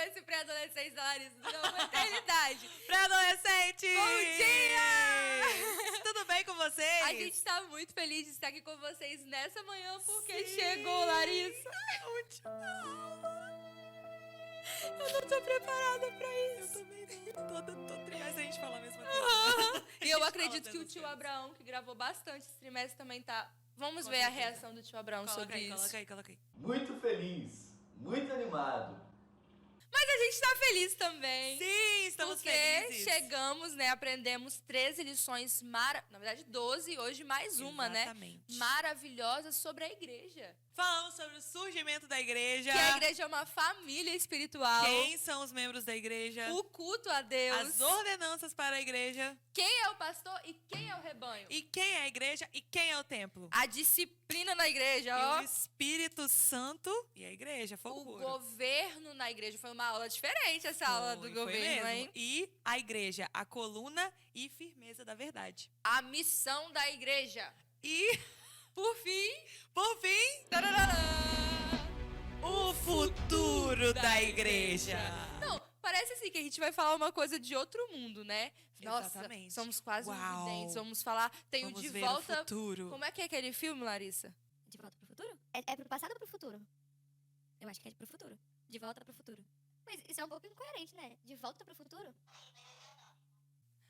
esse pré-adolescente da Larissa durou uma eternidade. Pré-adolescente! Bom dia! Tudo bem com vocês? A gente tá muito feliz de estar aqui com vocês nessa manhã, porque Sim. chegou, Larissa. Última aula. Eu não tô preparada pra Eu isso. também não. Todo trimestre a gente fala a mesma coisa. E eu A gente acredito fala que o dessas tio coisas. Abraão, que gravou bastante esse trimestre, também tá... Vamos Com ver a certeza. reação do tio Abraão Coloca sobre aí, isso. coloca aí. Muito feliz, muito animado. Mas a gente tá feliz também. Sim, estamos porque felizes. chegamos, né? Aprendemos 13 lições, na verdade 12, e hoje mais uma, Exatamente. né? Maravilhosas sobre a igreja. Falamos sobre o surgimento da igreja. Que a igreja é uma família espiritual. Quem são os membros da igreja? O culto a Deus. As ordenanças para a igreja. Quem é o pastor e quem é o rebanho. E quem é a igreja e quem é o templo. A disciplina na igreja, E ó. o Espírito Santo e a igreja, fogo O puro. governo na igreja. Foi uma aula diferente essa aula do Foi governo, mesmo. hein? E a igreja, a coluna e firmeza da verdade. A missão da igreja. E, Por fim... por fim, tarararã, o futuro da igreja. Não, parece assim que a gente vai falar uma coisa de outro mundo, né? Nossa, Exatamente. somos quase Uau. videntes. Vamos falar... Tem Vamos o De ver Volta... o futuro. Como é que é aquele filme, Larissa? De volta pro futuro? É pro passado ou pro futuro? Eu acho que é pro futuro. De volta pro futuro. Mas isso é um pouco incoerente, né? De volta pro futuro?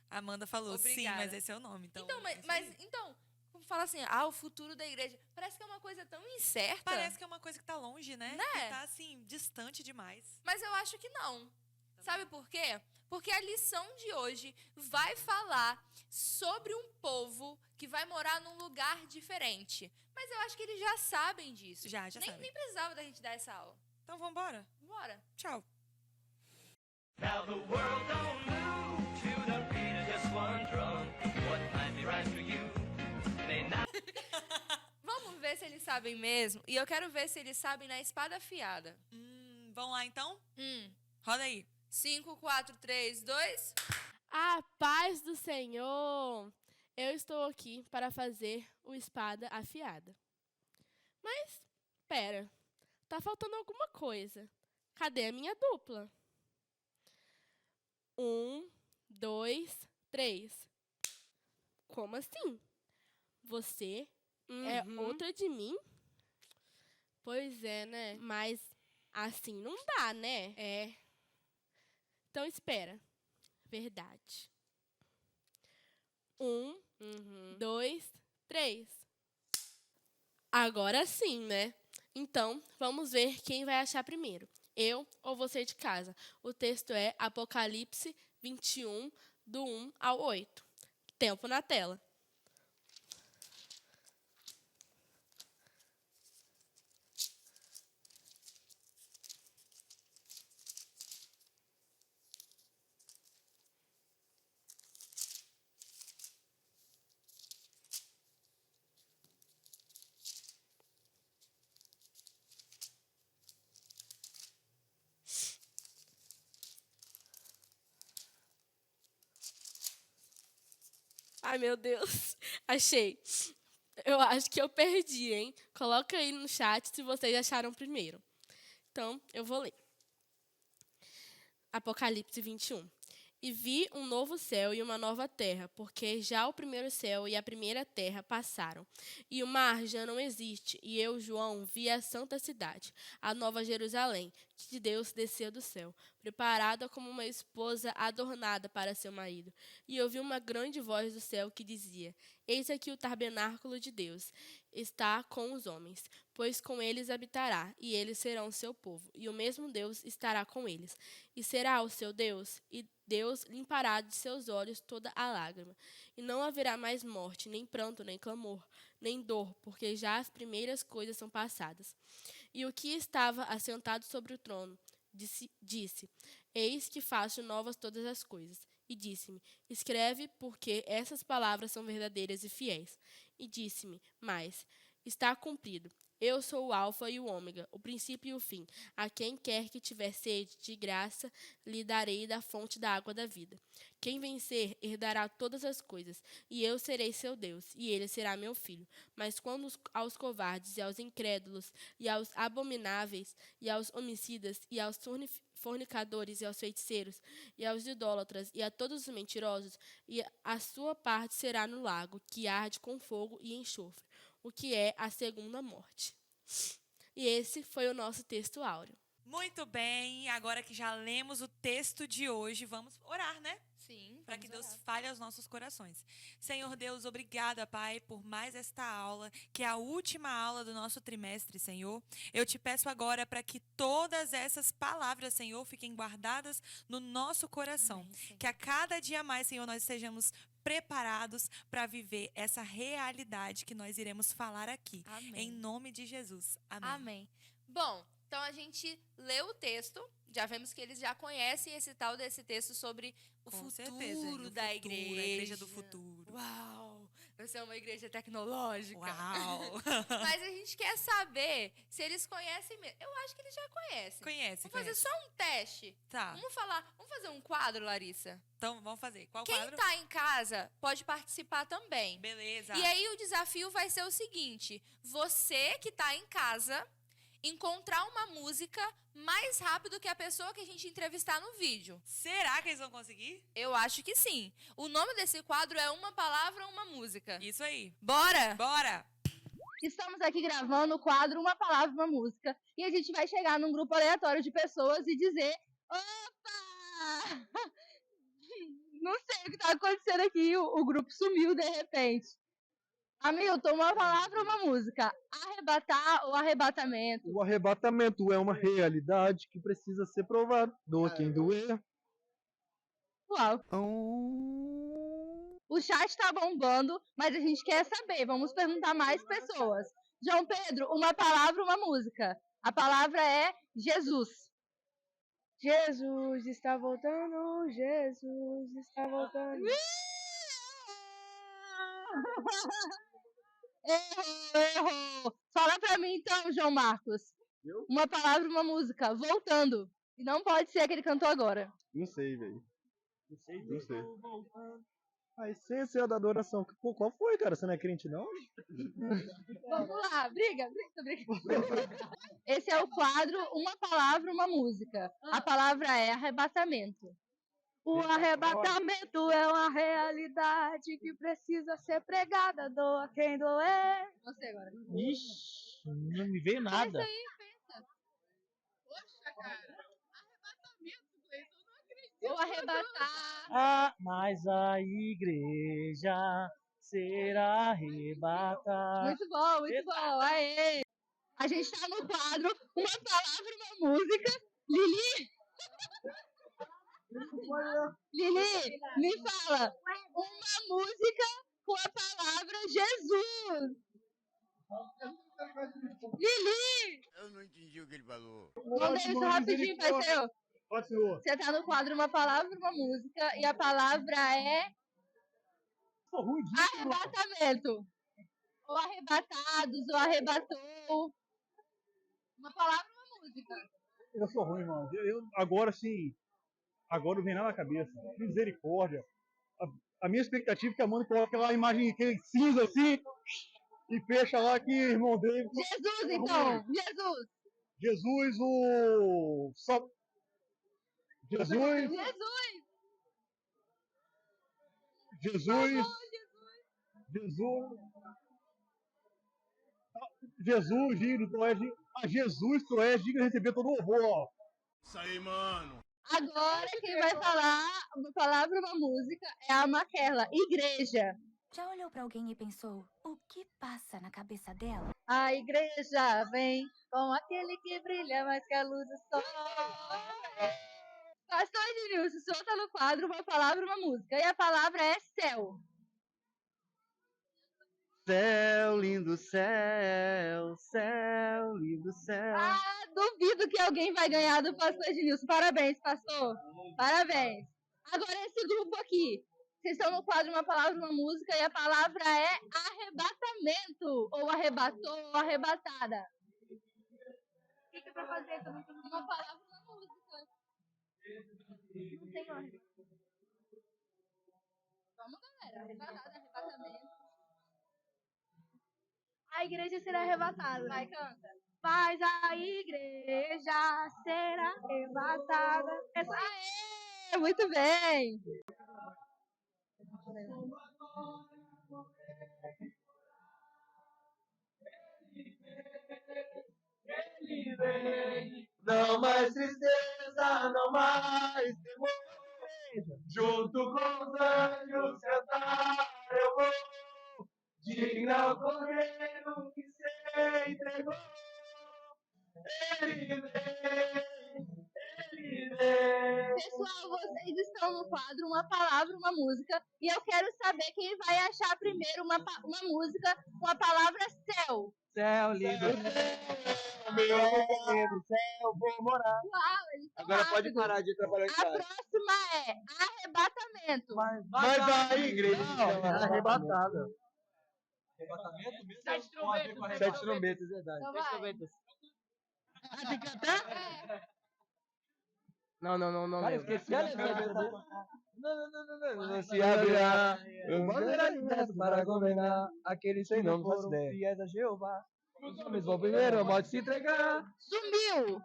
Amanda falou, sim, Obrigada. mas esse é o nome. Então, Então, é isso aí. então, fala assim, o futuro da igreja. Parece que é uma coisa tão incerta. Parece que é uma coisa que tá longe, né? Né? Que tá, assim, distante demais. Mas eu acho que não. Sabe por quê? Porque a lição de hoje vai falar sobre um povo que vai morar num lugar diferente. Mas eu acho que eles já sabem disso. Já nem, sabem. nem precisava da gente dar essa aula. Então, vambora. Bora. Tchau. Now the world don't move to the beat of just one drum. What might be right for you may not. Vamos ver se eles sabem mesmo. E eu quero ver se eles sabem na espada afiada. Vamos lá, então? 1, Roda aí. 5, 4, 3, 2... A paz do Senhor! Eu estou aqui para fazer o espada afiada. Mas, pera, tá faltando alguma coisa. Cadê a minha dupla? 1, 2, 3. Como assim? Você é outra de mim? Pois é, né? Mas assim não dá, né? É. Então espera. Verdade. 1, 2, 3. Agora sim, né? Então, vamos ver quem vai achar primeiro. Eu ou você de casa. O texto é Apocalipse 21, do 1 ao 8. Tempo na tela. Ai, meu Deus. Achei. Eu acho que eu perdi, hein? Coloca aí no chat se vocês acharam primeiro. Então, eu vou ler. Apocalipse 21. E vi um novo céu e uma nova terra, porque já o primeiro céu e a primeira terra passaram, e o mar já não existe. E eu, João, vi a santa cidade, a nova Jerusalém, que de Deus desceu do céu, preparada como uma esposa adornada para seu marido. E ouvi uma grande voz do céu que dizia: Eis aqui o tabernáculo de Deus está com os homens, pois com eles habitará, e eles serão seu povo, e o mesmo Deus estará com eles, e será o seu Deus, e Deus limpará de seus olhos toda a lágrima, e não haverá mais morte, nem pranto, nem clamor, nem dor, porque já as primeiras coisas são passadas. E o que estava assentado sobre o trono disse: Eis que faço novas todas as coisas. E disse-me: Escreve, porque essas palavras são verdadeiras e fiéis. E disse-me mais: Está cumprido. Eu sou o Alfa e o Ômega, o princípio e o fim. A quem quer que tiver sede, de graça lhe darei da fonte da água da vida. Quem vencer herdará todas as coisas, e eu serei seu Deus, e ele será meu filho. Mas quando aos covardes e aos incrédulos, e aos abomináveis, e aos homicidas, e aos fornicadores, e aos feiticeiros, e aos idólatras, e a todos os mentirosos, e a sua parte será no lago, que arde com fogo e enxofre, o que é a segunda morte. E esse foi o nosso texto áureo. Muito bem, agora que já lemos o texto de hoje, vamos orar, né? Sim, Para que vamos Deus orar. fale aos nossos corações. Senhor Deus, obrigada, Pai, por mais esta aula, que é a última aula do nosso trimestre, Senhor. Eu te peço agora para que todas essas palavras, Senhor, fiquem guardadas no nosso coração. Amém, Senhor. Que a cada dia mais, Senhor, nós sejamos preparados para viver essa realidade que nós iremos falar aqui. Amém. Em nome de Jesus. Amém. Amém. Bom, então a gente leu o texto, já vemos que eles já conhecem esse tal desse texto sobre o Com futuro certeza, do da futuro, igreja. a igreja do futuro. Uau! Vai ser uma igreja tecnológica. Uau! Mas a gente quer saber se eles conhecem mesmo. Eu acho que eles já conhecem. Conhece, Vamos fazer conhece. só um teste. Tá, Vamos fazer um quadro, Larissa. então vamos fazer. Qual Quem quadro? tá em casa pode participar também. Beleza. E aí o desafio vai ser o seguinte: você que tá em casa, encontrar uma música mais rápido que a pessoa que a gente entrevistar no vídeo. Será que eles vão conseguir? Eu acho que sim. O nome desse quadro é Uma Palavra, Uma Música. Isso aí. Bora? Bora! Estamos aqui gravando o quadro Uma Palavra, Uma Música. E a gente vai chegar num grupo aleatório de pessoas e dizer: opa! Não sei o que tá acontecendo aqui. O grupo sumiu de repente. Hamilton, uma palavra, uma música. Arrebatar ou arrebatamento? O arrebatamento é uma realidade que precisa ser provada. Doa quem doer. Uau. O chat tá bombando, mas a gente quer saber. Vamos perguntar mais pessoas. João Pedro, uma palavra, uma música. A palavra é Jesus. Jesus está voltando, Jesus está voltando. Errou. Fala pra mim então, João Marcos. Eu? Uma palavra, uma música. Voltando. E não pode ser aquele que cantou agora. Não sei, velho. Não sei. A essência da adoração. Pô, qual foi, cara? Você não é crente, não? Vamos lá, briga. Esse é o quadro Uma Palavra, Uma Música. A palavra é arrebatamento. O arrebatamento é uma realidade que precisa ser pregada. Doa quem doer. Você agora. Ixi, não me veio nada. Pensa aí, pensa. Poxa, cara. Arrebatamento, Gleison, eu não acredito. Vou arrebatar. Ah, mas a igreja será arrebatada. Muito bom. Aê. A gente tá no quadro Uma Palavra, Uma Música. Lili, me fala uma música com a palavra Jesus. Lili! Eu não entendi o que ele falou. Vamos ver isso rapidinho, parceiro. Pode, senhor. Você tá no quadro Uma Palavra, Uma Música. E a palavra é Sou ruim disso, arrebatamento. Ou arrebatados, ou arrebatou. Uma palavra, uma música. Eu sou ruim, mano. Agora sim. Agora não vem nada na cabeça. Misericórdia. A minha expectativa é que a Amanda coloque lá a imagem aquele cinza assim e fecha lá que irmão dele. Jesus, então. Jesus. Jesus, o. Jesus. Jesus, Giro, Jesus, tu és digno de receber todo o louvor, ó. Isso aí, mano. Agora quem vai falar uma palavra, uma música é a Maquela, igreja. Já olhou pra alguém e pensou, o que passa na cabeça dela? A igreja vem com aquele que brilha mais que a luz do sol. Pastor Ednilson, solta no quadro uma palavra, uma música. E a palavra é céu. Céu, lindo céu, céu, lindo céu. Ah, duvido que alguém vai ganhar do pastor Ednilson. Parabéns, pastor. Parabéns. Agora esse grupo aqui. Vocês estão no quadro Uma Palavra, Uma Música, e a palavra é arrebatamento. Ou arrebatou, ou arrebatada. O que é pra fazer? Uma palavra, uma música. Não tem ordem. Vamos, galera. Arrebatada, arrebatamento. A igreja será arrebatada. Vai, canta. Mas a igreja será arrebatada. Aê, muito bem. Ele vem, não mais tristeza, não mais temor. Junto com os anjos cantar eu vou, digno ao Cordeiro que se entregou. Ele vem, ele vem. Pessoal, vocês estão no quadro Uma Palavra, Uma Música, e eu quero saber quem vai achar primeiro uma música com a palavra céu. Céu lindo, meu lindo, céu, vou morar. Uau, eles estão Agora pode rápidos. parar de atrapalhar A em casa. próxima é arrebatamento. Mas a igreja é arrebatada. Arrebatamento mesmo? Sete trombetas. Sete trombetas, verdade. Então Sete vai. trombetas. Ah, tem que cantar? É. Não. Cara, lembro. esqueci a letra. Não se abrirá o bandeira para governar aqueles sem nome, faço ideia. Fiéis a Jeová. Os homens vão primeiro, a morte se entregar. Sumiu.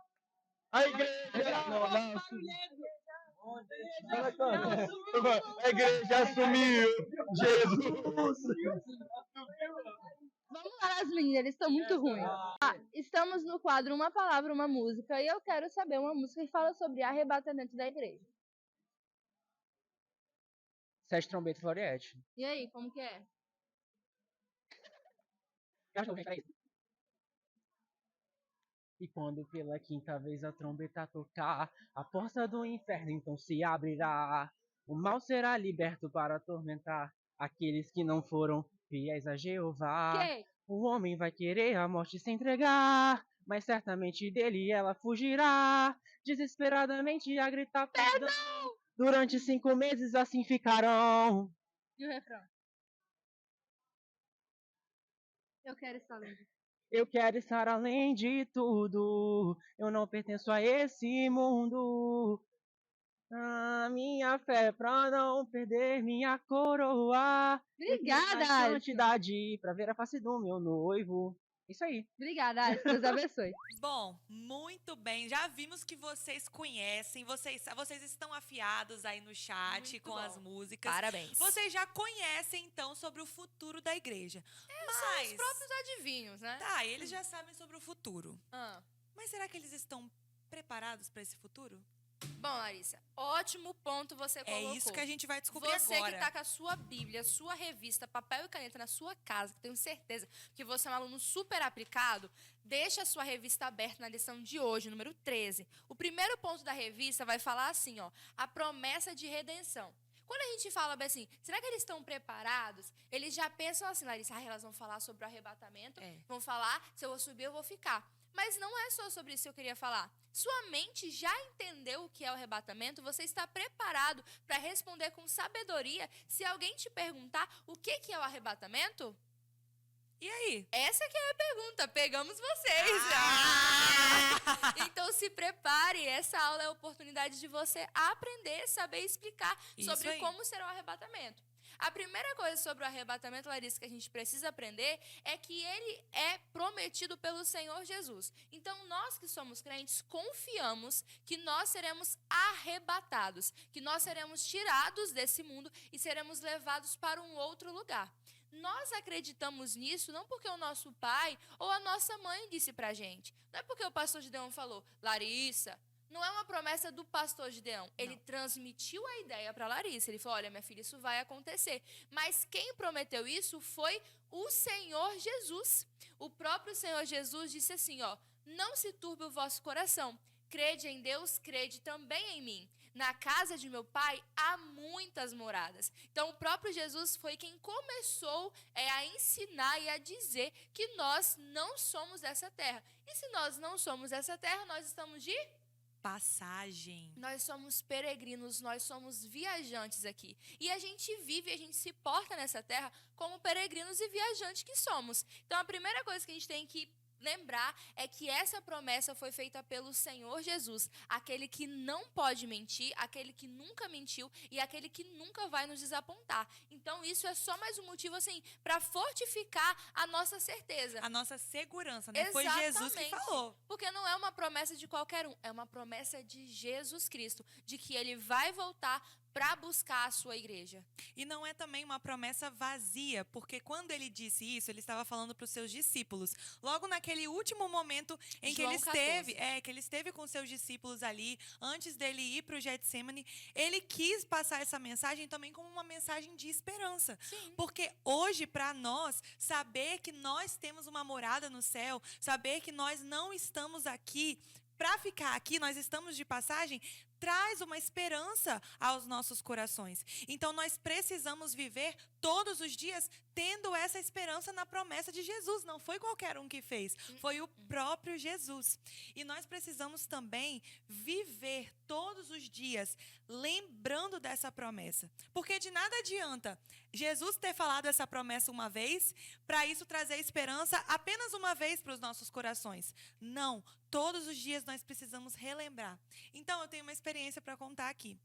A igreja. A igreja assumiu Jesus. Vamos lá, as meninas, eles estão muito ruins. Estamos no quadro Uma Palavra, Uma Música, e eu quero saber uma música que fala sobre arrebatamento da igreja. Sete trombetas, Floriette. E aí, como que é? E quando pela quinta vez a trombeta tocar, a porta do inferno então se abrirá. O mal será liberto para atormentar aqueles que não foram fiéis a Jeová. Quem? O homem vai querer a morte se entregar, mas certamente dele ela fugirá, desesperadamente a gritar perdão. Durante 5 meses assim ficarão. E o refrão? Eu quero estar livre. Eu quero estar além de tudo, eu não pertenço a esse mundo. A minha fé pra não perder minha coroa. Obrigada, Na Alisson. santidade pra ver a face do meu noivo. Isso aí. Obrigada, Alisson. Deus abençoe. Bom, muito bem. Já vimos que vocês conhecem, vocês estão afiados aí no chat Muito com bom. as músicas. Parabéns. Vocês já conhecem, então, sobre o futuro da igreja. São os próprios adivinhos, né? Tá, eles já sabem sobre o futuro. Ah. Mas será que eles estão preparados para esse futuro? Bom, Larissa, ótimo ponto você colocou. É isso que a gente vai descobrir você agora. que tá com a sua Bíblia, sua revista, papel e caneta na sua casa, que tenho certeza que você é um aluno super aplicado, deixa a sua revista aberta na lição de hoje, número 13. O primeiro ponto da revista vai falar assim, ó, a promessa de redenção. Quando a gente fala assim, será que eles estão preparados? Eles já pensam assim, Larissa, elas vão falar sobre o arrebatamento, vão falar, se eu vou subir, eu vou ficar. Mas não é só sobre isso que eu queria falar. Sua mente já entendeu o que é o arrebatamento? Você está preparado para responder com sabedoria se alguém te perguntar o que é o arrebatamento? E aí? Essa que é a pergunta. Pegamos vocês. Então se prepare. Essa aula é a oportunidade de você aprender, saber explicar Isso sobre aí. como será o arrebatamento. A primeira coisa sobre o arrebatamento, Larissa, que a gente precisa aprender é que ele é prometido pelo Senhor Jesus. Então, nós que somos crentes, confiamos que nós seremos arrebatados, que nós seremos tirados desse mundo e seremos levados para um outro lugar. Nós acreditamos nisso não porque o nosso pai ou a nossa mãe disse pra gente. Não é porque o pastor Gideão falou, Larissa, não é uma promessa do pastor Gideão. Ele transmitiu a ideia para Larissa. Ele falou, olha, minha filha, isso vai acontecer. Mas quem prometeu isso foi o Senhor Jesus. O próprio Senhor Jesus disse assim, ó, não se turbe o vosso coração. Crede em Deus, crede também em mim. Na casa de meu pai há muitas moradas. Então, o próprio Jesus foi quem começou a ensinar e a dizer que nós não somos dessa terra. E se nós não somos dessa terra, nós estamos de passagem. Nós somos peregrinos, nós somos viajantes aqui. E a gente vive, a gente se porta nessa terra como peregrinos e viajantes que somos. Então, a primeira coisa que a gente tem que lembrar é que essa promessa foi feita pelo Senhor Jesus, aquele que não pode mentir, aquele que nunca mentiu e aquele que nunca vai nos desapontar. Então, isso é só mais um motivo, assim, para fortificar a nossa certeza. A nossa segurança, né? Foi Jesus que falou. Porque não é uma promessa de qualquer um, é uma promessa de Jesus Cristo, de que ele vai voltar para buscar a sua igreja. E não é também uma promessa vazia, porque quando ele disse isso, ele estava falando para os seus discípulos. Logo naquele último momento em que ele esteve com seus discípulos ali, antes dele ir para o Getsemane, ele quis passar essa mensagem também como uma mensagem de esperança. Sim. Porque hoje, para nós, saber que nós temos uma morada no céu, saber que nós não estamos aqui para ficar aqui, nós estamos de passagem, traz uma esperança aos nossos corações. Então, nós precisamos viver todos os dias tendo essa esperança na promessa de Jesus. Não foi qualquer um que fez, foi o próprio Jesus. E nós precisamos também viver todos os dias lembrando dessa promessa. Porque de nada adianta Jesus ter falado essa promessa uma vez, para isso trazer esperança apenas uma vez para os nossos corações. Não, todos os dias nós precisamos relembrar. Então, eu tenho uma experiência para contar aqui.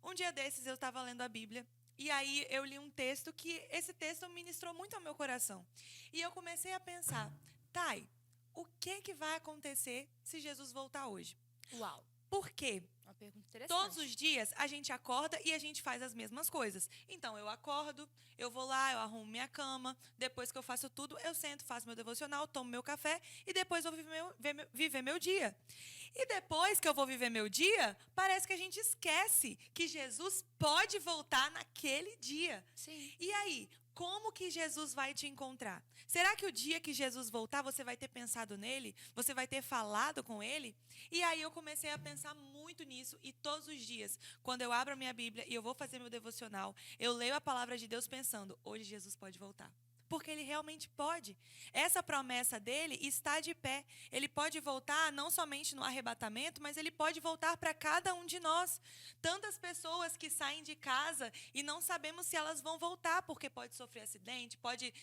Um dia desses eu estava lendo a Bíblia e aí eu li um texto que esse texto ministrou muito ao meu coração. E eu comecei a pensar, Thay, o que vai acontecer se Jesus voltar hoje? Uau. Por quê? Uma pergunta interessante. Todos os dias a gente acorda e a gente faz as mesmas coisas. Então, eu acordo, eu vou lá, eu arrumo minha cama, depois que eu faço tudo, eu sento, faço meu devocional, tomo meu café e depois eu vou viver meu dia. E depois que eu vou viver meu dia, parece que a gente esquece que Jesus pode voltar naquele dia. Sim. E aí, como que Jesus vai te encontrar? Será que o dia que Jesus voltar, você vai ter pensado nele? Você vai ter falado com ele? E aí eu comecei a pensar muito nisso. E todos os dias, quando eu abro a minha Bíblia e eu vou fazer meu devocional, eu leio a palavra de Deus pensando, hoje Jesus pode voltar. Porque ele realmente pode. Essa promessa dele está de pé. Ele pode voltar não somente no arrebatamento, mas ele pode voltar para cada um de nós. Tantas pessoas que saem de casa e não sabemos se elas vão voltar, porque pode sofrer acidente, pode,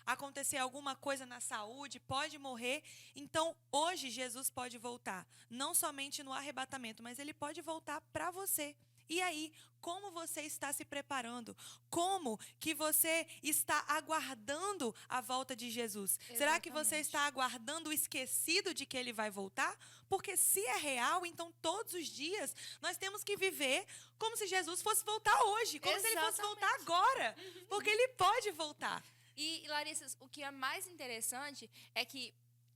acontecer alguma coisa na saúde, pode morrer. Então, hoje Jesus pode voltar, não somente no arrebatamento, mas ele pode voltar para você. E aí, como você está se preparando? Como que você está aguardando a volta de Jesus? Exatamente. Será que você está aguardando o esquecido de que ele vai voltar? Porque se é real, então todos os dias nós temos que viver como se Jesus fosse voltar hoje, como se ele fosse voltar agora, porque ele pode voltar. E, Larissa, o que é mais interessante é que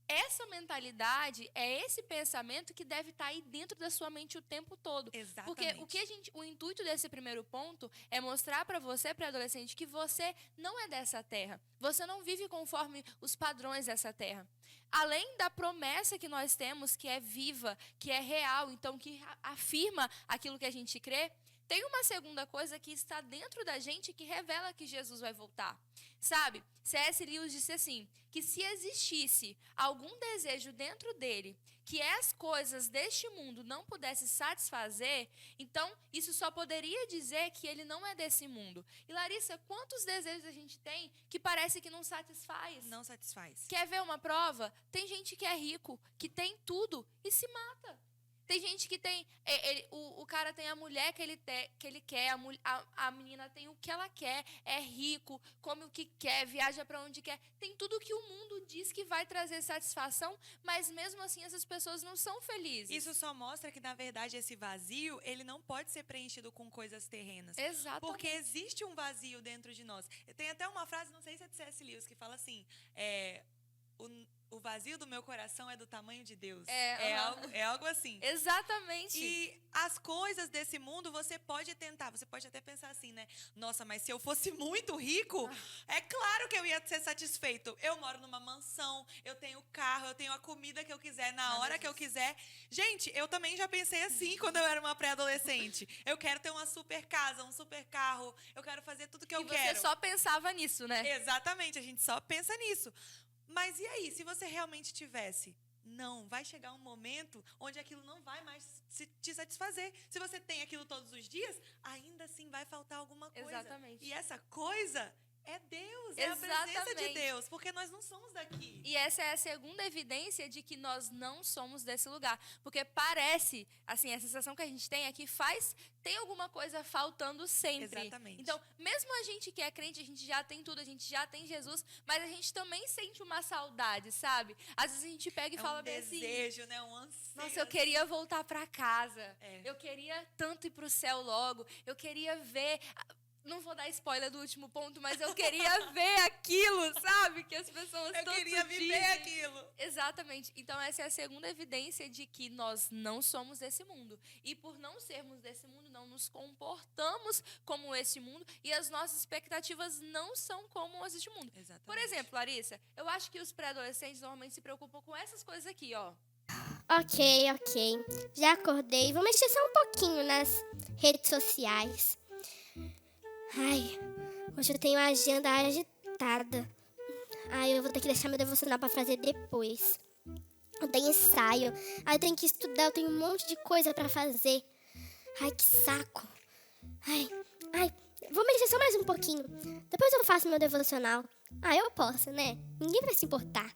essa mentalidade, é esse pensamento que deve estar aí dentro da sua mente o tempo todo. Exatamente. Porque o intuito desse primeiro ponto é mostrar para você, pré-adolescente, que você não é dessa terra. Você não vive conforme os padrões dessa terra. Além da promessa que nós temos, que é viva, que é real, então que afirma aquilo que a gente crê, tem uma segunda coisa que está dentro da gente que revela que Jesus vai voltar. Sabe, C.S. Lewis disse assim, que se existisse algum desejo dentro dele que as coisas deste mundo não pudessem satisfazer, então isso só poderia dizer que ele não é desse mundo. E Larissa, quantos desejos a gente tem que parece que não satisfaz? Não satisfaz. Quer ver uma prova? Tem gente que é rico, que tem tudo e se mata. Tem gente que tem... O cara tem a mulher que ele quer, a menina tem o que ela quer, é rico, come o que quer, viaja para onde quer. Tem tudo que o mundo diz que vai trazer satisfação, mas mesmo assim essas pessoas não são felizes. Isso só mostra que, na verdade, esse vazio, ele não pode ser preenchido com coisas terrenas. Exatamente. Porque existe um vazio dentro de nós. Tem até uma frase, não sei se é de C.S. Lewis, que fala assim... O vazio do meu coração é do tamanho de Deus. É algo assim. Exatamente. E as coisas desse mundo você pode tentar. Você pode até pensar assim, né? Nossa, mas se eu fosse muito rico, é claro que eu ia ser satisfeito. Eu moro numa mansão, eu tenho carro, eu tenho a comida que eu quiser, na hora que eu quiser. Gente, eu também já pensei assim quando eu era uma pré-adolescente. Eu quero ter uma super casa, um super carro. Eu quero fazer tudo que eu quero. E você só pensava nisso, né? Exatamente, a gente só pensa nisso. Mas e aí, se você realmente tivesse Não, vai chegar um momento onde aquilo não vai mais te satisfazer. Se você tem aquilo todos os dias, ainda assim vai faltar alguma coisa. Exatamente. E essa coisa é Deus, é a presença de Deus, porque nós não somos daqui. E essa é a segunda evidência de que nós não somos desse lugar. Porque parece, assim, a sensação que a gente tem é que tem alguma coisa faltando sempre. Exatamente. Então, mesmo a gente que é crente, a gente já tem tudo, a gente já tem Jesus, mas a gente também sente uma saudade, sabe? Às vezes a gente pega e fala bem assim... um desejo, né? Um anseio. Nossa, eu queria voltar para casa. É. Eu queria tanto ir pro céu logo. Eu queria ver... Não vou dar spoiler do último ponto, mas eu queria ver aquilo, sabe? Que as pessoas tanto queria viver dizem. aquilo. Exatamente. Então, essa é a segunda evidência de que nós não somos desse mundo. E por não sermos desse mundo, não nos comportamos como esse mundo e as nossas expectativas não são como as deste mundo. Exatamente. Por exemplo, Larissa, eu acho que os pré-adolescentes normalmente se preocupam com essas coisas aqui, ó. Ok. Já acordei. Vou mexer só um pouquinho nas redes sociais. Ai, hoje eu tenho a agenda agitada. Ai, eu vou ter que deixar meu devocional pra fazer depois. Eu tenho ensaio. Ai, eu tenho que estudar, eu tenho um monte de coisa pra fazer. Ai, que saco. Ai, vou mexer só mais um pouquinho. Depois eu faço meu devocional. Ah, eu posso, né? Ninguém vai se importar.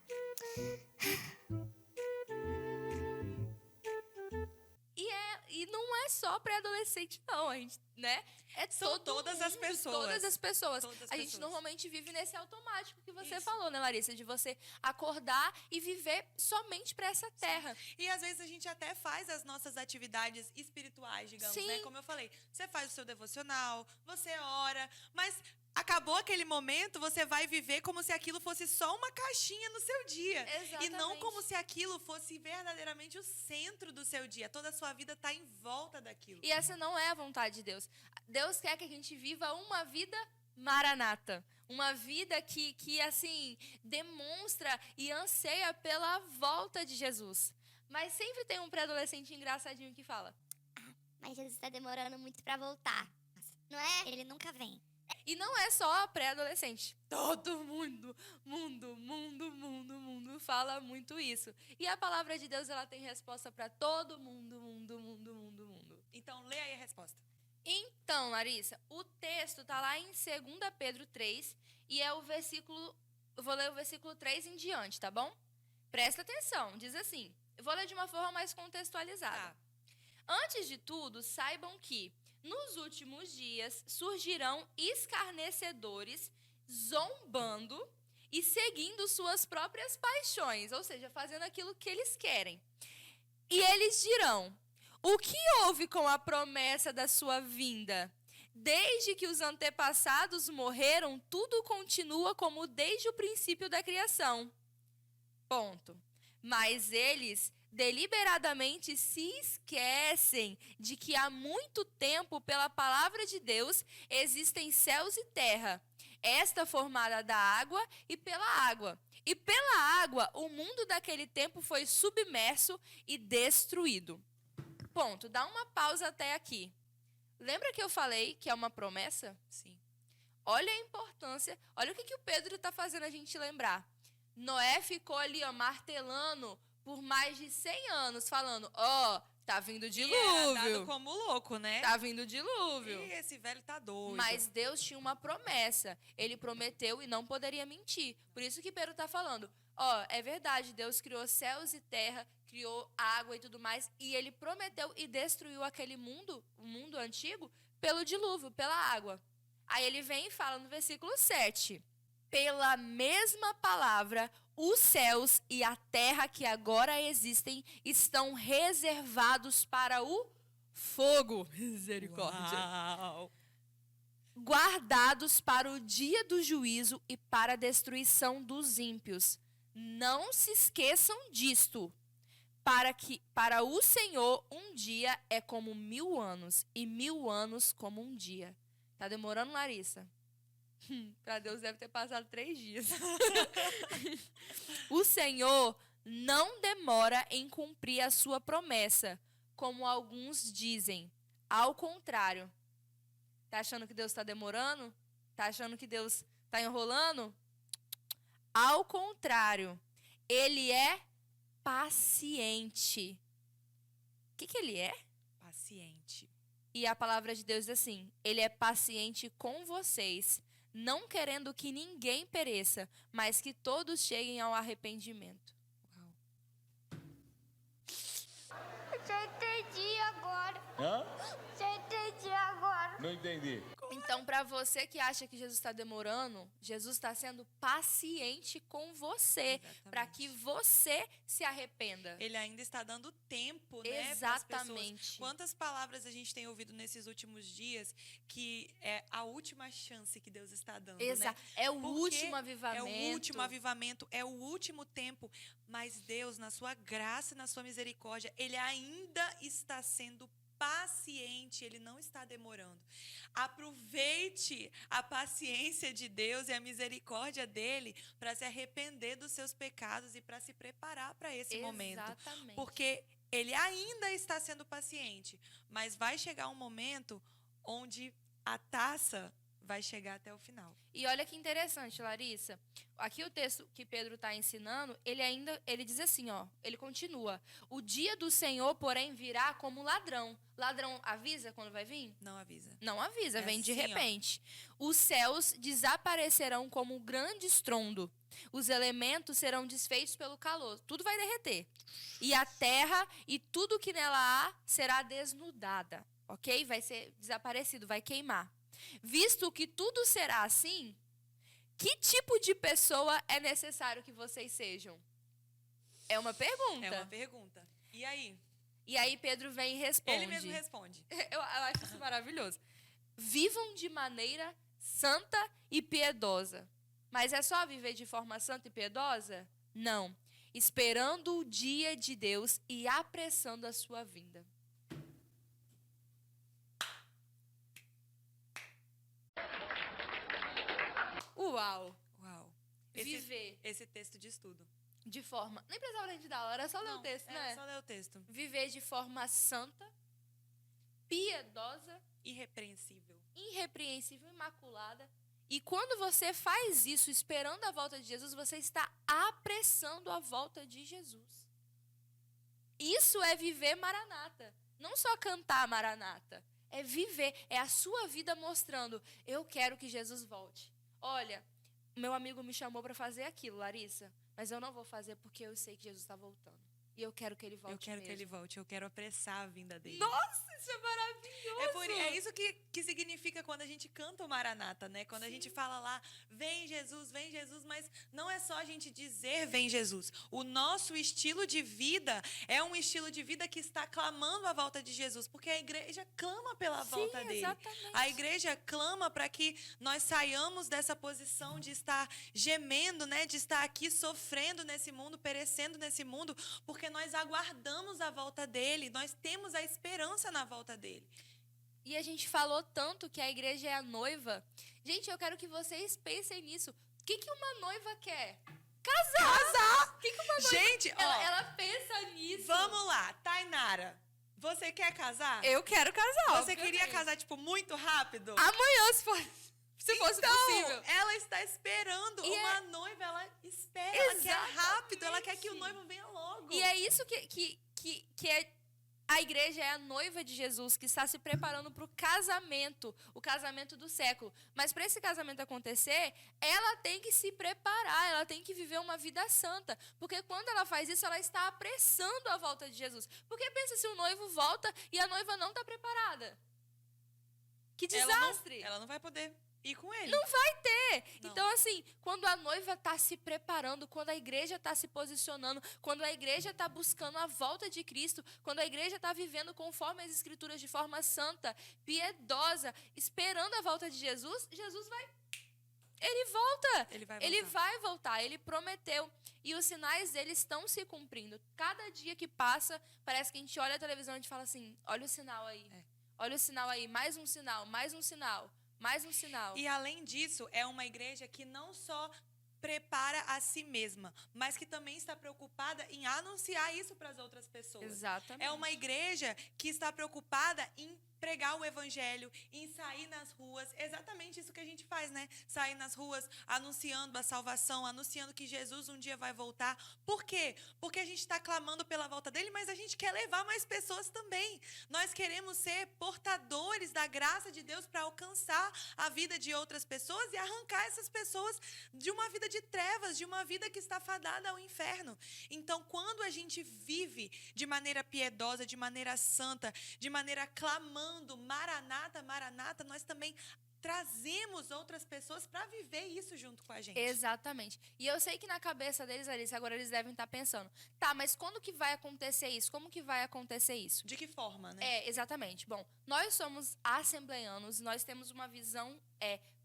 E não é só pré-adolescente, não, a gente, né? São todas as pessoas. Todas as pessoas. Todas as A gente pessoas. normalmente vive nesse automático que você Isso. falou, né, Larissa? De você acordar e viver somente para essa terra. E às vezes a gente até faz as nossas atividades espirituais, digamos, Sim. né? Como eu falei, você faz o seu devocional, você ora, mas acabou aquele momento, você vai viver como se aquilo fosse só uma caixinha no seu dia. Exatamente. E não como se aquilo fosse verdadeiramente o centro do seu dia. Toda a sua vida está em volta daquilo. E essa não é a vontade de Deus. Deus quer que a gente viva uma vida maranata. Uma vida que assim, demonstra e anseia pela volta de Jesus. Mas sempre tem um pré-adolescente engraçadinho que fala: Mas Jesus está demorando muito pra voltar. Não é? Ele nunca vem. E não é só pré-adolescente. Todo mundo fala muito isso. E a palavra de Deus, ela tem resposta para todo mundo. Então, lê aí a resposta. Então, Larissa, o texto tá lá em 2 Pedro 3 e é o versículo... Eu vou ler o versículo 3 em diante, tá bom? Presta atenção, diz assim. Eu vou ler de uma forma mais contextualizada. Antes de tudo, saibam que nos últimos dias surgirão escarnecedores, zombando e seguindo suas próprias paixões, ou seja, fazendo aquilo que eles querem. E eles dirão: o que houve com a promessa da sua vinda? Desde que os antepassados morreram, tudo continua como desde o princípio da criação. Ponto. Mas eles deliberadamente se esquecem de que há muito tempo, pela palavra de Deus, existem céus e terra, esta formada da água e pela água. E pela água, o mundo daquele tempo foi submerso e destruído. Ponto. Dá uma pausa até aqui. Lembra que eu falei que é uma promessa? Sim. Olha a importância, olha o que o Pedro está fazendo a gente lembrar. Noé ficou ali, ó, martelando por mais de 100 anos, falando: tá vindo dilúvio. E era dado como louco, né? Tá vindo dilúvio. E esse velho tá doido. Mas Deus tinha uma promessa. Ele prometeu e não poderia mentir. Por isso que Pedro tá falando: é verdade, Deus criou céus e terra, criou água e tudo mais, e ele prometeu e destruiu aquele mundo, o mundo antigo, pelo dilúvio, pela água. Aí ele vem e fala no versículo 7: pela mesma palavra, os céus e a terra que agora existem estão reservados para o fogo. Misericórdia. Uau. Guardados para o dia do juízo e para a destruição dos ímpios. Não se esqueçam disto. Para o Senhor, um dia é como 1000 anos, e 1000 anos como um dia. Tá demorando, Larissa? Para Deus deve ter passado 3 dias. O Senhor não demora em cumprir a sua promessa, como alguns dizem. Ao contrário. Tá achando que Deus está demorando? Tá achando que Deus está enrolando? Ao contrário, Ele é paciente. O que ele é? Paciente. E a palavra de Deus diz assim: ele é paciente com vocês, não querendo que ninguém pereça, mas que todos cheguem ao arrependimento. Já entendi agora. Hã? Já entendi agora. Não entendi. Então, para você que acha que Jesus está demorando, Jesus está sendo paciente com você, para que você se arrependa. Ele ainda está dando tempo, né, pras pessoas. Exatamente. Quantas palavras a gente tem ouvido nesses últimos dias que é a última chance que Deus está dando, né? É o Porque último avivamento. É o último avivamento, é o último tempo. Mas Deus, na sua graça e na sua misericórdia, Ele ainda está sendo paciente, Ele não está demorando. Aproveite a paciência de Deus e a misericórdia dEle para se arrepender dos seus pecados e para se preparar para esse momento. Exatamente. Porque Ele ainda está sendo paciente, mas vai chegar um momento onde a taça vai chegar até o final. E olha que interessante, Larissa. Aqui o texto que Pedro está ensinando, ele diz assim, ó, ele continua: o dia do Senhor, porém, virá como ladrão. Ladrão avisa quando vai vir? Não avisa. Não avisa, É vem de assim, ó. repente. Os céus desaparecerão como um grande estrondo. Os elementos serão desfeitos pelo calor. Tudo vai derreter. E a terra e tudo que nela há será desnudada. Ok? Vai ser desaparecido, vai queimar. Visto que tudo será assim, que tipo de pessoa é necessário que vocês sejam? É uma pergunta. É uma pergunta. E aí? E aí Pedro vem e responde. Ele mesmo responde. Eu acho isso maravilhoso. Vivam de maneira santa e piedosa. Mas é só viver de forma santa e piedosa? Não. Esperando o dia de Deus e apressando a sua vinda. Uau! Uau. Viver Esse texto diz tudo. de forma... Nem precisava da gente dar aula, era só ler o texto, né? É só ler o texto. Viver de forma santa, piedosa, Irrepreensível. irrepreensível, imaculada. E quando você faz isso esperando a volta de Jesus, você está apressando a volta de Jesus. Isso é viver Maranata. Não só cantar Maranata. É viver, é a sua vida mostrando: eu quero que Jesus volte. Olha, meu amigo me chamou para fazer aquilo, Larissa, mas eu não vou fazer porque eu sei que Jesus está voltando. E eu quero que ele volte Eu quero mesmo. que ele volte, eu quero apressar a vinda dele. Nossa, isso é maravilhoso! É isso que significa quando a gente canta o Maranata, né? Quando a gente fala lá, vem Jesus, mas não é só a gente dizer vem Jesus. O nosso estilo de vida é um estilo de vida que está clamando a volta de Jesus, porque a igreja clama pela volta dele. Exatamente. A igreja clama para que nós saiamos dessa posição de estar gemendo, né? De estar aqui sofrendo nesse mundo, perecendo nesse mundo, porque nós aguardamos a volta dele, nós temos a esperança na volta dele. E a gente falou tanto que a igreja é a noiva. Gente, eu quero que vocês pensem nisso. O que uma noiva quer? Casar! O que uma noiva... Gente, ó, ela pensa nisso. Vamos lá, Tainara. Você quer casar? Eu quero casar. Você queria casar, tipo, muito rápido? Amanhã, se fosse possível. Ela está esperando. Uma noiva, ela espera. Ela quer rápido, ela quer que o noivo venha logo. E é isso que é... A igreja é a noiva de Jesus, que está se preparando para o casamento do século. Mas para esse casamento acontecer, ela tem que se preparar, ela tem que viver uma vida santa. Porque quando ela faz isso, ela está apressando a volta de Jesus. Porque pensa se o noivo volta e a noiva não está preparada. Que desastre! Ela não vai poder ir com ele. Não vai ter. Não. Então, assim, quando a noiva está se preparando, quando a igreja está se posicionando, quando a igreja está buscando a volta de Cristo, quando a igreja está vivendo conforme as Escrituras de forma santa, piedosa, esperando a volta de Jesus, Jesus vai... Ele volta. Ele vai voltar. Ele prometeu. E os sinais dele estão se cumprindo. Cada dia que passa, parece que a gente olha a televisão e a gente fala assim, olha o sinal aí. Olha o sinal aí. Mais um sinal, mais um sinal. Mais um sinal. E além disso, é uma igreja que não só prepara a si mesma, mas que também está preocupada em anunciar isso para as outras pessoas. Exatamente. É uma igreja que está preocupada em pregar o evangelho, em sair nas ruas, exatamente isso que a gente faz. faz, né? Sair nas ruas anunciando a salvação, anunciando que Jesus um dia vai voltar. Por quê? Porque a gente está clamando pela volta dele, mas a gente quer levar mais pessoas também. Nós queremos ser portadores da graça de Deus para alcançar a vida de outras pessoas e arrancar essas pessoas de uma vida de trevas, de uma vida que está fadada ao inferno. Então, quando a gente vive de maneira piedosa, de maneira santa, de maneira clamando, Maranata, Maranata, nós também trazemos outras pessoas para viver isso junto com a gente. Exatamente. E eu sei que na cabeça deles, Alice, agora eles devem estar pensando, tá, mas quando que vai acontecer isso? Como que vai acontecer isso? De que forma, né? Exatamente. Bom, nós somos assembleianos, nós temos uma visão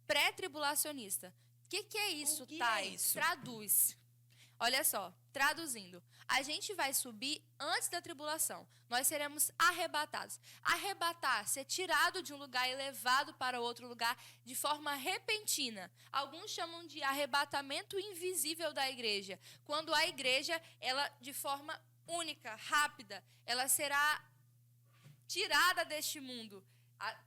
pré-tribulacionista. O que é isso, O que Thay? é isso? Traduz. Olha só, traduzindo. A gente vai subir antes da tribulação. Nós seremos arrebatados. Arrebatar, ser tirado de um lugar e levado para outro lugar de forma repentina. Alguns chamam de arrebatamento invisível da igreja. Quando a igreja, ela de forma única, rápida, ela será tirada deste mundo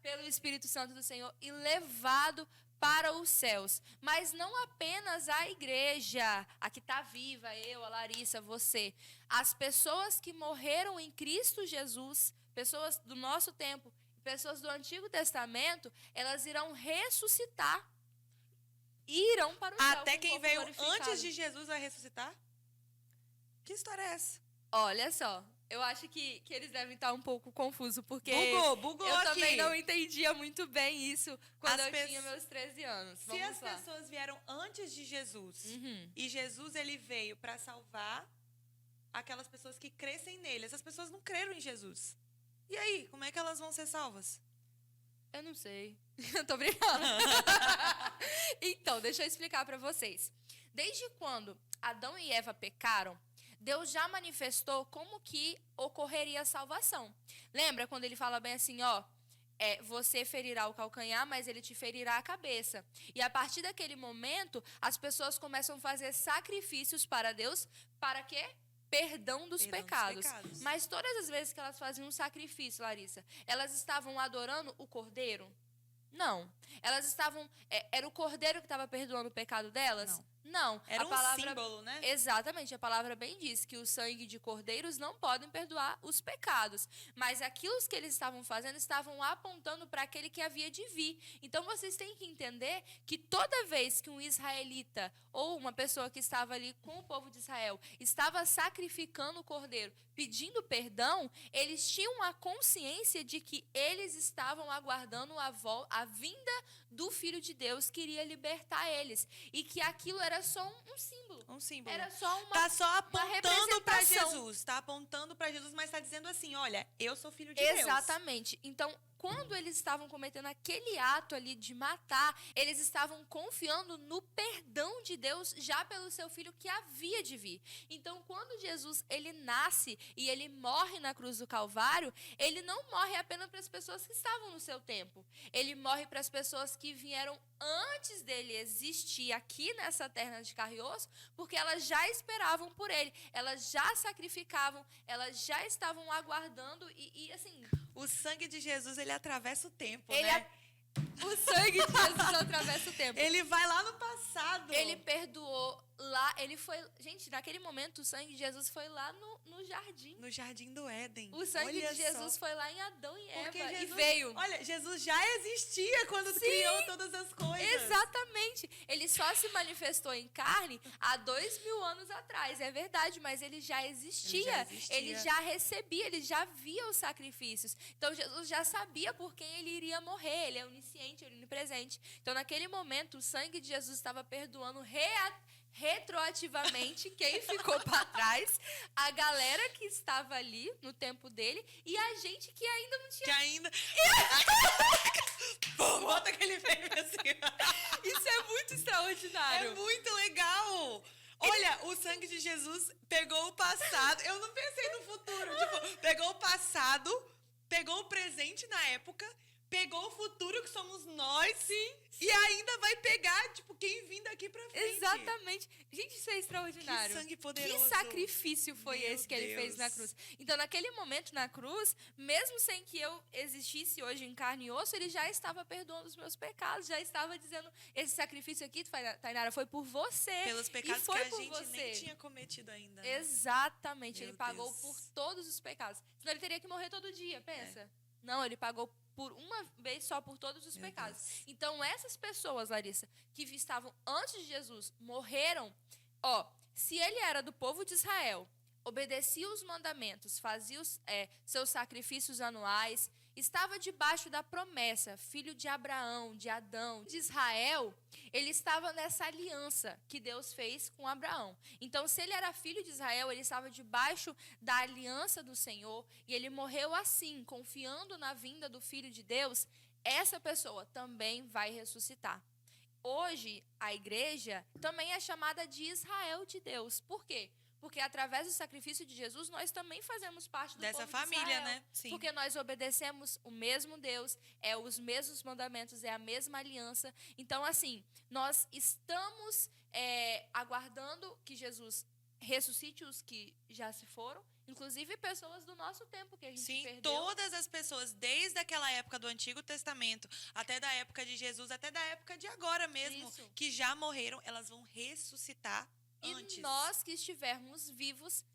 pelo Espírito Santo do Senhor e levado para os céus. Mas não apenas a igreja, a que está viva, eu, a Larissa, você. As pessoas que morreram em Cristo Jesus, pessoas do nosso tempo, pessoas do Antigo Testamento, elas irão ressuscitar. Irão para o céu. Até com quem corpo veio glorificado. antes de Jesus vai ressuscitar? Que história é essa? Olha só, eu acho que eles devem estar um pouco confusos, porque Bugou eu aqui. também não entendia muito bem isso quando As eu pe- tinha meus 13 anos. Se Vamos as lá. pessoas vieram antes de Jesus Uhum. e Jesus ele veio para salvar aquelas pessoas que crescem nele, essas pessoas não creram em Jesus. E aí, como é que elas vão ser salvas? Eu não sei. Eu tô brincando. Então, deixa eu explicar para vocês. Desde quando Adão e Eva pecaram, Deus já manifestou como que ocorreria a salvação. Lembra quando ele fala bem assim, ó, você ferirá o calcanhar, mas ele te ferirá a cabeça. E a partir daquele momento, as pessoas começam a fazer sacrifícios para Deus, para quê? Perdão dos pecados. Mas todas as vezes que elas faziam um sacrifício, Larissa, elas estavam adorando o cordeiro? Não. Elas estavam... era o cordeiro que estava perdoando o pecado delas? Não. Era A um palavra, símbolo, né? Exatamente. A palavra bem diz que o sangue de cordeiros não podem perdoar os pecados. Mas aquilo que eles estavam fazendo estavam apontando para aquele que havia de vir. Então, vocês têm que entender que toda vez que um israelita ou uma pessoa que estava ali com o povo de Israel estava sacrificando o cordeiro, pedindo perdão, eles tinham a consciência de que eles estavam aguardando a vinda do Filho de Deus que iria libertar eles. E que aquilo era só um símbolo. Um símbolo. Era só uma Tá só apontando para representação. Jesus. Tá apontando para Jesus, mas tá dizendo assim, olha, eu sou filho de Deus. Exatamente. Então, quando eles estavam cometendo aquele ato ali de matar, eles estavam confiando no perdão de Deus já pelo seu filho que havia de vir. Então, quando Jesus ele nasce e ele morre na cruz do Calvário, ele não morre apenas para as pessoas que estavam no seu tempo. Ele morre para as pessoas que vieram antes dele existir aqui nessa terra de carne e osso, porque elas já esperavam por ele, elas já sacrificavam, elas já estavam aguardando e assim... O sangue de Jesus, ele atravessa o tempo, Ele né? O sangue de Jesus atravessa o tempo. Ele vai lá no passado. Ele perdoou lá, ele foi... Gente, naquele momento, o sangue de Jesus foi lá no jardim. No jardim do Éden. O sangue Olha de Jesus só. foi lá em Adão e Eva Porque e Jesus, veio. Olha, Jesus já existia quando Sim, criou todas as coisas. Exatamente. Ele só se manifestou em carne há 2000 anos atrás, é verdade, mas ele já existia. Ele já recebia, ele já via os sacrifícios. Então, Jesus já sabia por quem ele iria morrer. Ele é onisciente, ele é onipresente. Então, naquele momento, o sangue de Jesus estava perdoando retroativamente quem ficou para trás, a galera que estava ali no tempo dele e a gente que ainda não tinha... Que ainda... Pô, bota aquele meme assim. Isso é muito extraordinário. É muito legal. Olha, o sangue de Jesus pegou o passado. Eu não pensei no futuro. Tipo, pegou o passado, pegou o presente na época, pegou o futuro, que somos nós, sim, e ainda vai pegar, tipo, quem vir daqui pra frente. Exatamente. Gente, isso é extraordinário. Que sangue poderoso. Que sacrifício foi Meu esse que ele fez na Deus. cruz? Então, naquele momento na cruz, mesmo sem que eu existisse hoje em carne e osso, ele já estava perdoando os meus pecados, já estava dizendo, esse sacrifício aqui, Tainara, foi por você. Pelos pecados e foi que a por gente você. nem tinha cometido ainda. Né? Exatamente. Meu Ele pagou Deus. por todos os pecados. Senão ele teria que morrer todo dia, pensa. Não, ele pagou por uma vez só por todos os Meu pecados. Deus. Então, essas pessoas, Larissa, que estavam antes de Jesus, morreram. Ó, se ele era do povo de Israel, obedecia os mandamentos, fazia seus sacrifícios anuais, estava debaixo da promessa, filho de Abraão, de Adão, de Israel, ele estava nessa aliança que Deus fez com Abraão. Então, se ele era filho de Israel, ele estava debaixo da aliança do Senhor e ele morreu assim, confiando na vinda do Filho de Deus, essa pessoa também vai ressuscitar. Hoje, a igreja também é chamada de Israel de Deus. Por quê? Porque através do sacrifício de Jesus, nós também fazemos parte do Dessa povo família, de Israel, né? Sim. Porque nós obedecemos o mesmo Deus, os mesmos mandamentos, é a mesma aliança. Então, assim, nós estamos aguardando que Jesus ressuscite os que já se foram, inclusive pessoas do nosso tempo que a gente Sim, perdeu. todas as pessoas, desde aquela época do Antigo Testamento, até da época de Jesus, até da época de agora mesmo, Isso. que já morreram, elas vão ressuscitar antes. E nós que estivermos vivos,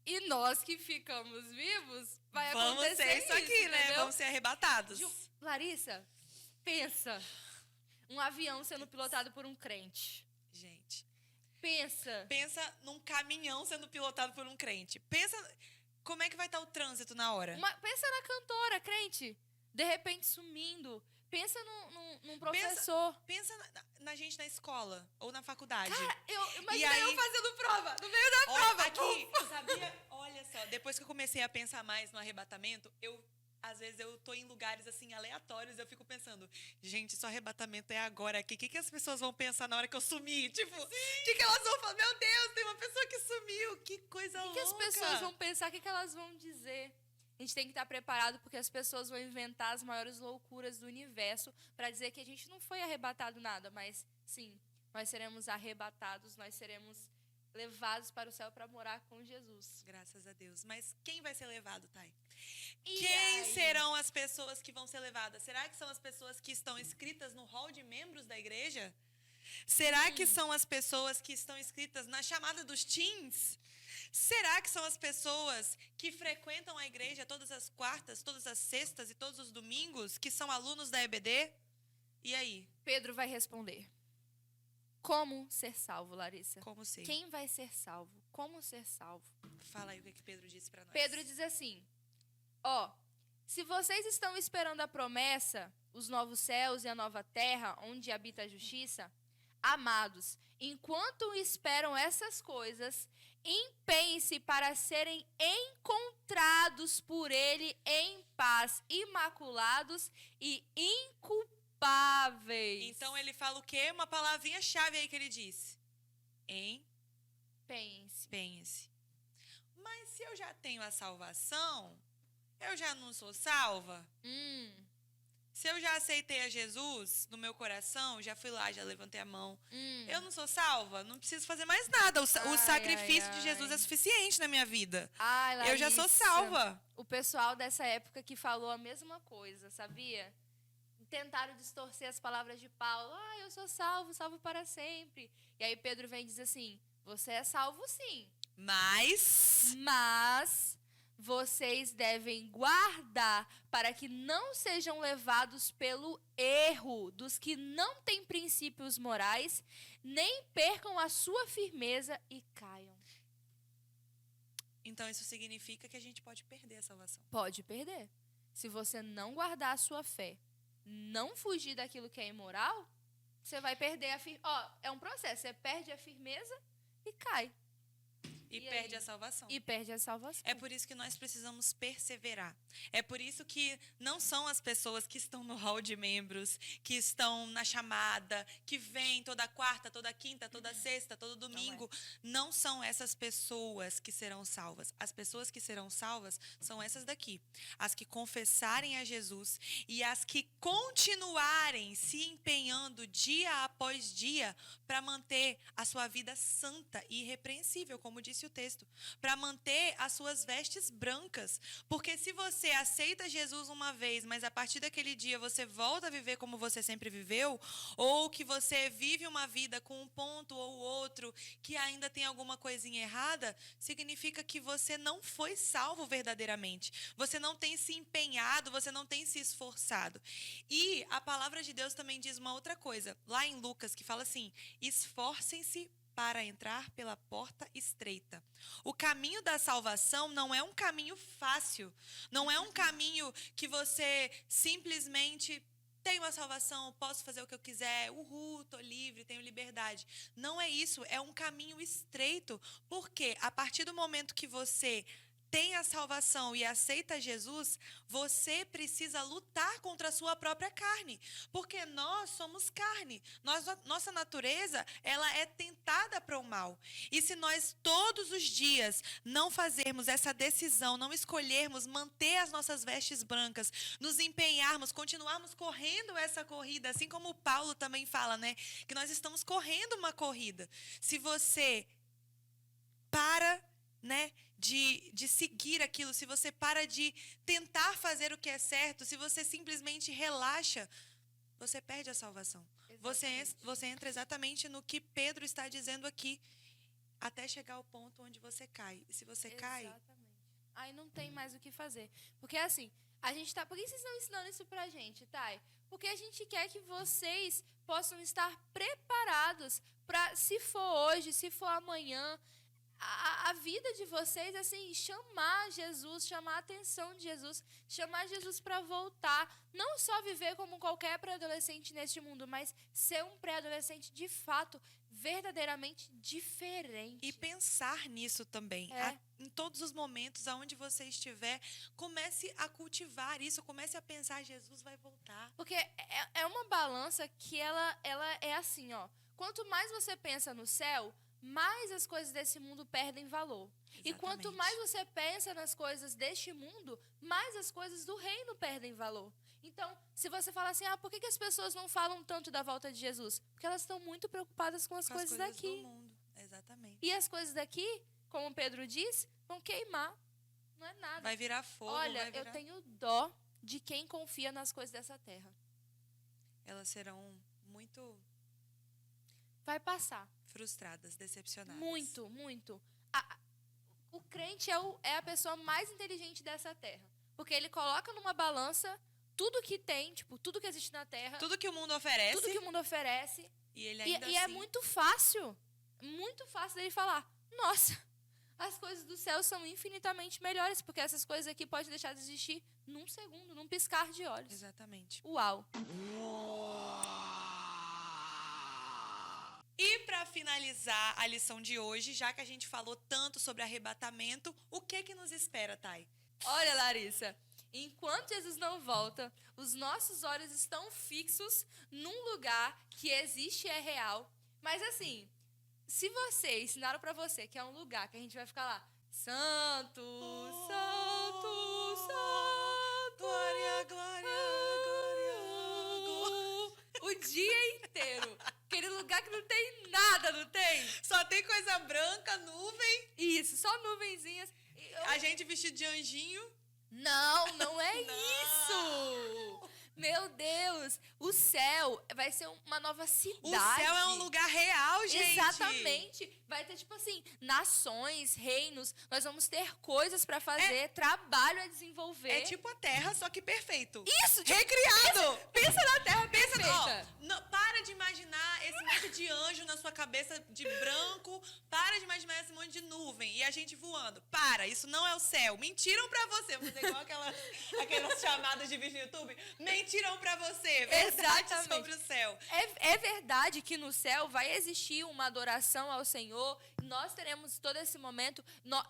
e nós que ficamos vivos, vai Vamos acontecer ser isso aqui, né? entendeu? Vamos ser arrebatados. Larissa, pensa, um avião sendo pilotado por um crente. Gente, Pensa num caminhão sendo pilotado por um crente. Pensa como é que vai estar o trânsito na hora. Pensa na cantora, crente, de repente sumindo. Pensa num professor. Pensa na gente na escola ou na faculdade. Cara, imagina aí, eu fazendo prova, no meio da prova. Aqui, sabia? Olha só, depois que eu comecei a pensar mais no arrebatamento, às vezes eu tô em lugares assim aleatórios, eu fico pensando, gente, se o arrebatamento é agora aqui, o que as pessoas vão pensar na hora que eu sumir? Tipo, o que elas vão falar? Meu Deus, tem uma pessoa que sumiu, que coisa louca. O que as pessoas vão pensar, o que elas vão dizer? A gente tem que estar preparado porque as pessoas vão inventar as maiores loucuras do universo para dizer que a gente não foi arrebatado nada, mas sim, nós seremos arrebatados, nós seremos levados para o céu para morar com Jesus. Graças a Deus. Mas quem vai ser levado, Thay? E quem aí? serão as pessoas que vão ser levadas? Será que são as pessoas que estão inscritas no hall de membros da igreja? Será que são as pessoas que estão inscritas na chamada dos teens? Será que são as pessoas que frequentam a igreja todas as quartas, todas as sextas e todos os domingos, que são alunos da EBD? E aí? Pedro vai responder. Como ser salvo, Larissa? Como ser? Quem vai ser salvo? Como ser salvo? Fala aí o que Pedro disse para nós. Pedro diz assim, se vocês estão esperando a promessa, os novos céus e a nova terra, onde habita a justiça, amados, enquanto esperam essas coisas, empenhem-se para serem encontrados por ele em paz, imaculados e inculpáveis. Então ele fala o quê? Uma palavrinha-chave aí que ele disse. Empenhe-se. Mas se eu já tenho a salvação, eu já não sou salva? Se eu já aceitei a Jesus no meu coração, já fui lá, já levantei a mão, eu não sou salva? Não preciso fazer mais nada. O sacrifício de Jesus é suficiente na minha vida. Larissa, eu já sou salva. O pessoal dessa época que falou a mesma coisa, sabia? Tentaram distorcer as palavras de Paulo. Eu sou salvo, salvo para sempre. E aí Pedro vem e diz assim, você é salvo sim. Mas vocês devem guardar para que não sejam levados pelo erro dos que não têm princípios morais, nem percam a sua firmeza e caiam. Então isso significa que a gente pode perder a salvação. Pode perder. Se você não guardar a sua fé, não fugir daquilo que é imoral, você vai perder a firmeza. É um processo, você perde a firmeza e cai. E perde a salvação. E perde a salvação. É por isso que nós precisamos perseverar. É por isso que não são as pessoas que estão no hall de membros, que estão na chamada, que vêm toda quarta, toda quinta, toda sexta, todo domingo. Não são essas pessoas que serão salvas. As pessoas que serão salvas são essas daqui. As que confessarem a Jesus e as que continuarem se empenhando dia após dia para manter a sua vida santa e irrepreensível, como disse o texto, para manter as suas vestes brancas. Porque se você aceita Jesus uma vez, mas a partir daquele dia você volta a viver como você sempre viveu, ou que você vive uma vida com um ponto ou outro que ainda tem alguma coisinha errada, significa que você não foi salvo verdadeiramente. Você não tem se empenhado, você não tem se esforçado. E a palavra de Deus também diz uma outra coisa, lá em Lucas, que fala assim: esforcem-se para entrar pela porta estreita. O caminho da salvação não é um caminho fácil, não é um caminho que você simplesmente tem uma salvação, posso fazer o que eu quiser, uhul, tô livre, tenho liberdade. Não é isso, é um caminho estreito, porque a partir do momento que você tem a salvação e aceita Jesus, você precisa lutar contra a sua própria carne, porque nós somos carne. Nossa natureza, ela é tentada para o mal. E se nós todos os dias não fazermos essa decisão, não escolhermos manter as nossas vestes brancas, nos empenharmos, continuarmos correndo essa corrida, assim como o Paulo também fala, né, que nós estamos correndo uma corrida. Se você para, né, de seguir aquilo, se você para de tentar fazer o que é certo, se você simplesmente relaxa, você perde a salvação. Você entra exatamente no que Pedro está dizendo aqui, até chegar ao ponto onde você cai. E se você cai... Aí não tem mais o que fazer. Porque assim, a gente tá... Por que vocês estão ensinando isso pra gente, Thay? Porque a gente quer que vocês possam estar preparados para, se for hoje, se for amanhã, a vida de vocês, assim, chamar Jesus, chamar a atenção de Jesus, chamar Jesus para voltar. Não só viver como qualquer pré-adolescente neste mundo, mas ser um pré-adolescente de fato, verdadeiramente diferente. E pensar nisso também. Em todos os momentos, aonde você estiver, comece a cultivar isso, comece a pensar, Jesus vai voltar. Porque é uma balança que ela é assim, ó. Quanto mais você pensa no céu, mais as coisas desse mundo perdem valor. Exatamente. E quanto mais você pensa nas coisas deste mundo, mais as coisas do reino perdem valor. Então, se você fala assim, por que as pessoas não falam tanto da volta de Jesus? Porque elas estão muito preocupadas com as coisas daqui. Do mundo. Exatamente. E as coisas daqui, como Pedro diz, vão queimar. Não é nada. Vai virar fogo. Olha, eu tenho dó de quem confia nas coisas dessa terra. Elas serão muito... Vai passar. Frustradas, decepcionadas. Muito, muito. O crente é a pessoa mais inteligente dessa terra. Porque ele coloca numa balança tudo que tem, tipo, tudo que existe na terra. Tudo que o mundo oferece. Tudo que o mundo oferece. E ele ainda é muito fácil dele falar, nossa, as coisas do céu são infinitamente melhores, porque essas coisas aqui podem deixar de existir num segundo, num piscar de olhos. Exatamente. Uau. E para finalizar a lição de hoje, já que a gente falou tanto sobre arrebatamento, o que nos espera, Thay? Olha, Larissa, enquanto Jesus não volta, os nossos olhos estão fixos num lugar que existe e é real. Mas assim, se você ensinaram para você que é um lugar que a gente vai ficar lá, santo, santo, santo, glória, glória, o dia inteiro. Aquele lugar que não tem nada, não tem? Só tem coisa branca, nuvem. Isso, só nuvenzinhas. A gente vestido de anjinho. Não é isso! Meu Deus, o céu vai ser uma nova cidade. O céu é um lugar real, gente. Exatamente. Vai ter, tipo assim, nações, reinos. Nós vamos ter coisas pra fazer, trabalho a desenvolver. É tipo a Terra, só que perfeito. Isso! Tipo, recriado! Pensa na Terra perfeita. Para de imaginar esse monte de anjo na sua cabeça de branco. Para de imaginar esse monte de nuvem. E a gente voando. Para, isso não é o céu. Mentiram pra você. Vou fazer igual aquelas chamadas de vídeo no YouTube. Mentiram pra você. Verdade. Exatamente. Sobre o céu. É verdade que no céu vai existir uma adoração ao Senhor. nós teremos todo esse momento,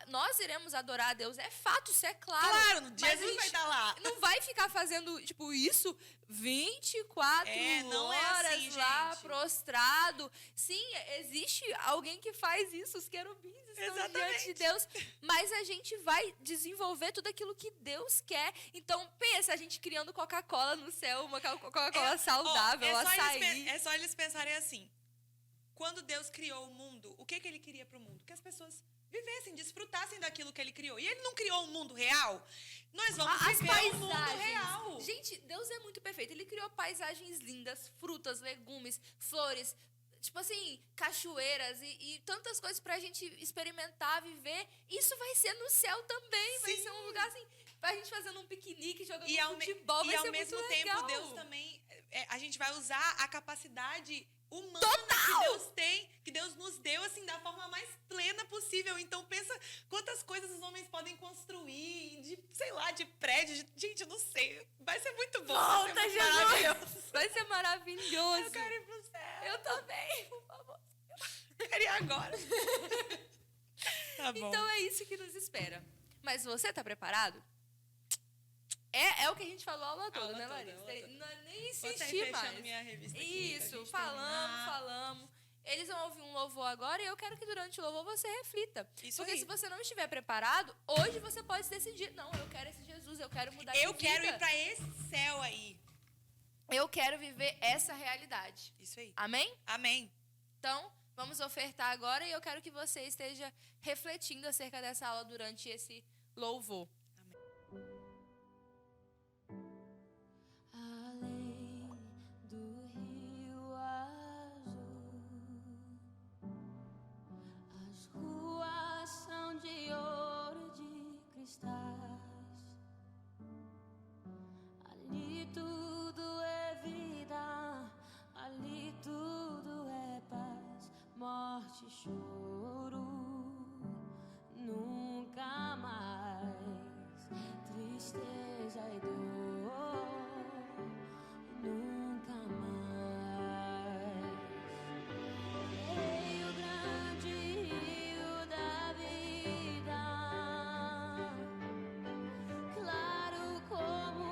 nós iremos adorar a Deus. É fato, isso é claro. Claro, Mas Jesus a gente vai estar lá. não vai ficar fazendo, tipo, isso 24 não é horas assim, lá, gente. prostrado. Sim, existe alguém que faz isso, os querubins estão diante de Deus. Mas a gente vai desenvolver tudo aquilo que Deus quer. Então, pensa, a gente criando Coca-Cola no céu, uma Coca-Cola saudável, açaí. É só eles pensarem assim. Quando Deus criou o mundo, o que ele queria para o mundo? Que as pessoas vivessem, desfrutassem daquilo que ele criou. E ele não criou um mundo real? Nós vamos viver um mundo real. Gente, Deus é muito perfeito. Ele criou paisagens lindas, frutas, legumes, flores, tipo assim, cachoeiras e tantas coisas pra gente experimentar, viver. Isso vai ser no céu também. Vai ser um lugar assim, pra gente fazendo um piquenique, jogando futebol, vai ser muito legal. E ao mesmo tempo, Deus também, a gente vai usar a capacidade humana Total! que Deus tem, que Deus nos deu, assim, da forma mais plena possível. Então, pensa quantas coisas os homens podem construir, de prédio, gente, eu não sei. Vai ser muito bom. Volta, vai ser Jesus! maravilhoso. Vai ser maravilhoso. Eu quero ir pro céu. Eu também, por favor. Eu quero ir agora. Tá bom. Então, é isso que nos espera. Mas você tá preparado? É o que a gente falou a aula toda, né, Larissa? Não é nem insistir mais. Minha revista aqui, Isso, falamos. Eles vão ouvir um louvor agora e eu quero que durante o louvor você reflita. Porque se você não estiver preparado, hoje você pode decidir. Não, eu quero esse Jesus, eu quero mudar minha vida. Eu quero ir pra esse céu aí. Eu quero viver essa realidade. Isso aí. Amém? Amém. Então, vamos ofertar agora e eu quero que você esteja refletindo acerca dessa aula durante esse louvor. De ouro de cristais, ali tudo é vida, ali tudo é paz, morte e choro, nunca mais, tristeza e dor, nunca mais. Ei, o grande rio da vida, claro como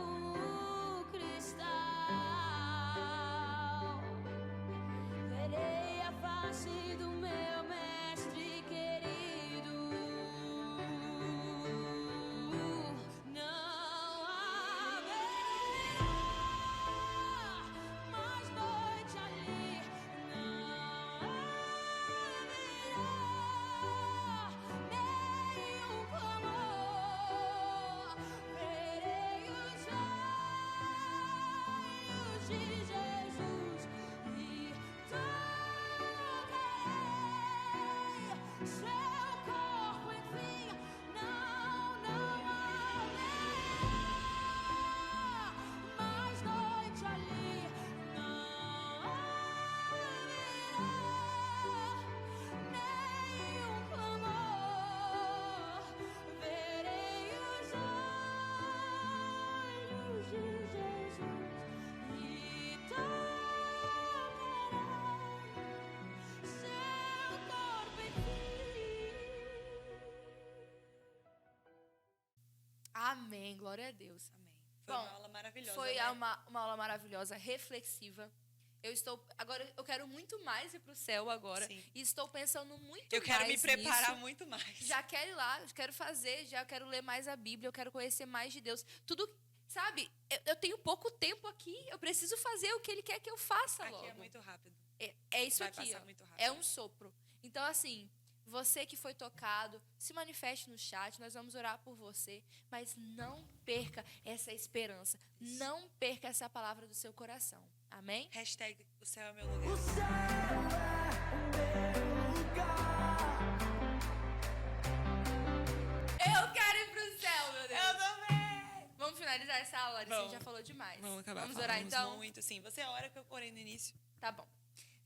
o cristal, verei a face do meu mestre querido. Não haverá mais noite ali, não haverá nenhum clamor. Verei os olhos de Jesus e tocarei seu corpo, enfim. Não haverá mais noite ali, não haverá nenhum clamor. Verei os olhos de Jesus e tocarei seu corpo, enfim. Amém, glória a Deus. Amém. Foi uma aula maravilhosa. Foi né? uma aula maravilhosa, reflexiva. Agora eu quero muito mais ir pro céu agora. Sim. E estou pensando muito Eu quero me mais preparar nisso. muito mais. Já quero ir lá, quero fazer, já quero ler mais a Bíblia, eu quero conhecer mais de Deus. Tudo, sabe, eu tenho pouco tempo aqui, eu preciso fazer o que Ele quer que eu faça logo. Aqui é muito rápido. É isso Vai aqui, passar ó. muito rápido. É um sopro. Então, assim, você que foi tocado, se manifeste no chat, nós vamos orar por você, mas não perca essa esperança, não perca essa palavra do seu coração. Amém? Hashtag o céu é meu lugar. O céu é o meu lugar. Eu quero ir pro céu, meu Deus. Eu também. Vamos finalizar essa aula, a gente Vamos. já falou demais. Vamos acabar. Vamos orar Falamos então? muito, sim. Você é a hora que eu orei no início. Tá bom.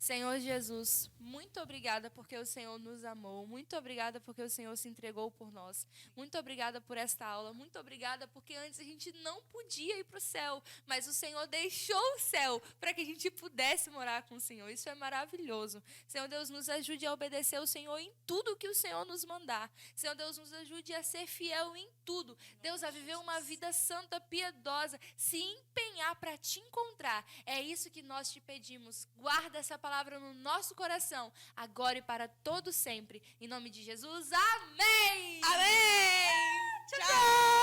Senhor Jesus, muito obrigada porque o Senhor nos amou. Muito obrigada porque o Senhor se entregou por nós. Muito obrigada por esta aula. Muito obrigada porque antes a gente não podia ir para o céu, mas o Senhor deixou o céu para que a gente pudesse morar com o Senhor. Isso é maravilhoso. Senhor Deus, nos ajude a obedecer o Senhor em tudo que o Senhor nos mandar. Senhor Deus, nos ajude a ser fiel em tudo. Deus, a viver uma vida santa, piedosa, se empenhar para te encontrar. É isso que nós te pedimos. Guarda essa palavra no nosso coração, agora e para todo sempre. Em nome de Jesus, amém! Amém! Tchau!